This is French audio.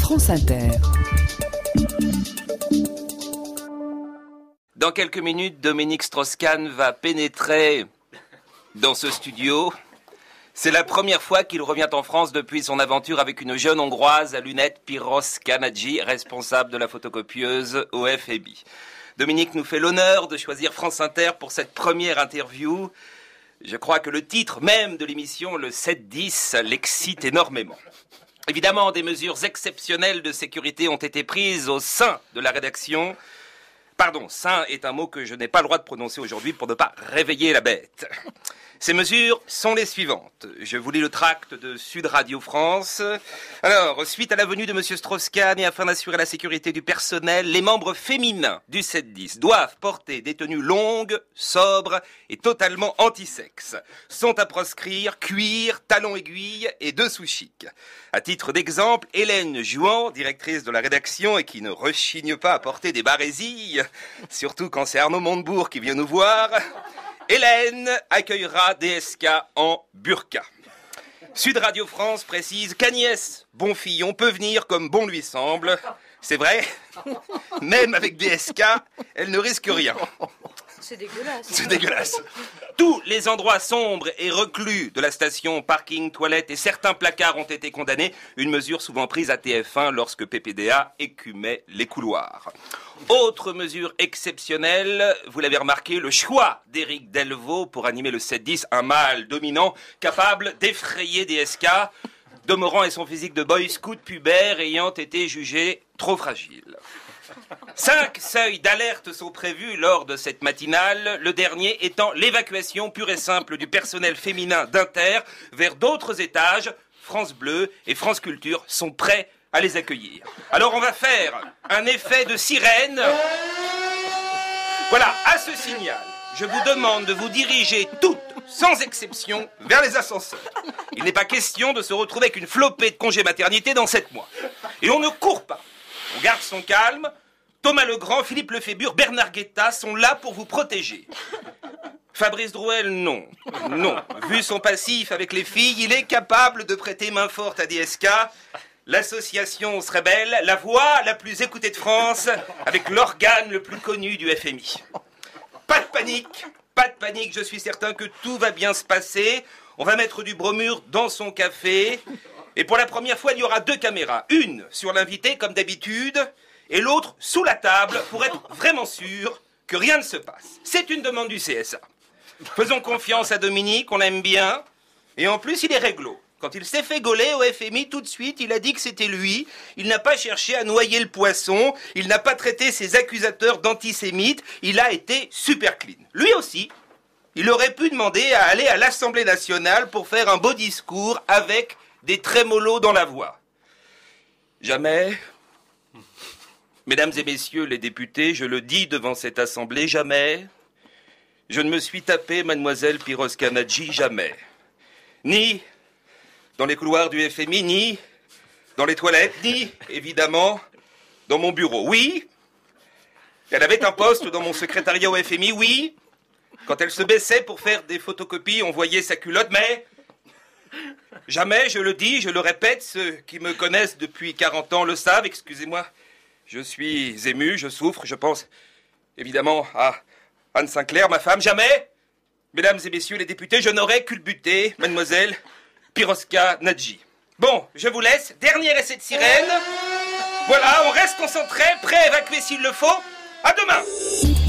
France Inter. Dans quelques minutes, Dominique Strauss-Kahn va pénétrer dans ce studio. C'est la première fois qu'il revient en France depuis son aventure avec une jeune Hongroise à lunettes, Piroska Nagy, responsable de la photocopieuse au FMI. Dominique nous fait l'honneur de choisir France Inter pour cette première interview. Je crois que le titre même de l'émission, le 7-10, l'excite énormément. Évidemment, des mesures exceptionnelles de sécurité ont été prises au sein de la rédaction. Pardon, sein est un mot que je n'ai pas le droit de prononcer aujourd'hui pour ne pas réveiller la bête. Ces mesures sont les suivantes. Je vous lis le tract de Sud Radio France. Alors, suite à la venue de M. Strauss-Kahn et afin d'assurer la sécurité du personnel, les membres féminins du 7-10 doivent porter des tenues longues, sobres et totalement anti-sexe. Sont à proscrire cuir, talons aiguilles et dessous chic. À titre d'exemple, Hélène Jouan, directrice de la rédaction et qui ne rechigne pas à porter des barésilles, surtout quand c'est Arnaud Montebourg qui vient nous voir, Hélène accueillera DSK en burqa. Sud Radio France précise qu'Agnès Bonfillon peut venir comme bon lui semble. C'est vrai, même avec DSK, elle ne risque rien. C'est dégueulasse. C'est dégueulasse. Tous les endroits sombres et reclus de la station, parking, toilettes et certains placards ont été condamnés. Une mesure souvent prise à TF1 lorsque PPDA écumait les couloirs. Autre mesure exceptionnelle, vous l'avez remarqué, le choix d'Éric Delvaux pour animer le 7-10, un mâle dominant capable d'effrayer DSK, demeurant et son physique de boy scout pubère ayant été jugé trop fragile. 5 seuils d'alerte sont prévus lors de cette matinale, le dernier étant l'évacuation pure et simple du personnel féminin d'Inter vers d'autres étages. France Bleu et France Culture sont prêts à les accueillir. Alors on va faire un effet de sirène. Voilà, à ce signal, je vous demande de vous diriger toutes, sans exception, vers les ascenseurs. Il n'est pas question de se retrouver avec une flopée de congés maternité dans 7 mois. Et on ne court pas, on garde son calme. Thomas Legrand, Philippe Lefébure, Bernard Guetta sont là pour vous protéger. Fabrice Drouel, non. Vu son passif avec les filles, il est capable de prêter main forte à DSK. L'association se rebelle, la voix la plus écoutée de France, avec l'organe le plus connu du FMI. Pas de panique, je suis certain que tout va bien se passer. On va mettre du bromure dans son café. Et pour la première fois, il y aura 2 caméras. Une sur l'invité, comme d'habitude, et l'autre sous la table pour être vraiment sûr que rien ne se passe. C'est une demande du CSA. Faisons confiance à Dominique, on l'aime bien. Et en plus, il est réglo. Quand il s'est fait gauler au FMI, tout de suite, il a dit que c'était lui. Il n'a pas cherché à noyer le poisson. Il n'a pas traité ses accusateurs d'antisémites. Il a été super clean. Lui aussi, il aurait pu demander à aller à l'Assemblée nationale pour faire un beau discours avec des trémolos dans la voix. Jamais... Mesdames et messieurs les députés, je le dis devant cette assemblée, jamais je ne me suis tapé mademoiselle Piroska Nagy, jamais. Ni dans les couloirs du FMI, ni dans les toilettes, ni, évidemment, dans mon bureau. Oui, elle avait un poste dans mon secrétariat au FMI, oui. Quand elle se baissait pour faire des photocopies, on voyait sa culotte, mais... Jamais, je le dis, je le répète, ceux qui me connaissent depuis 40 ans le savent, excusez-moi. Je suis ému, je souffre, je pense évidemment à Anne Sinclair, ma femme. Jamais, mesdames et messieurs les députés, je n'aurais culbuté mademoiselle Piroska Nagy. Bon, je vous laisse. Dernier essai de sirène. Voilà, on reste concentré, prêt à évacuer s'il le faut. À demain.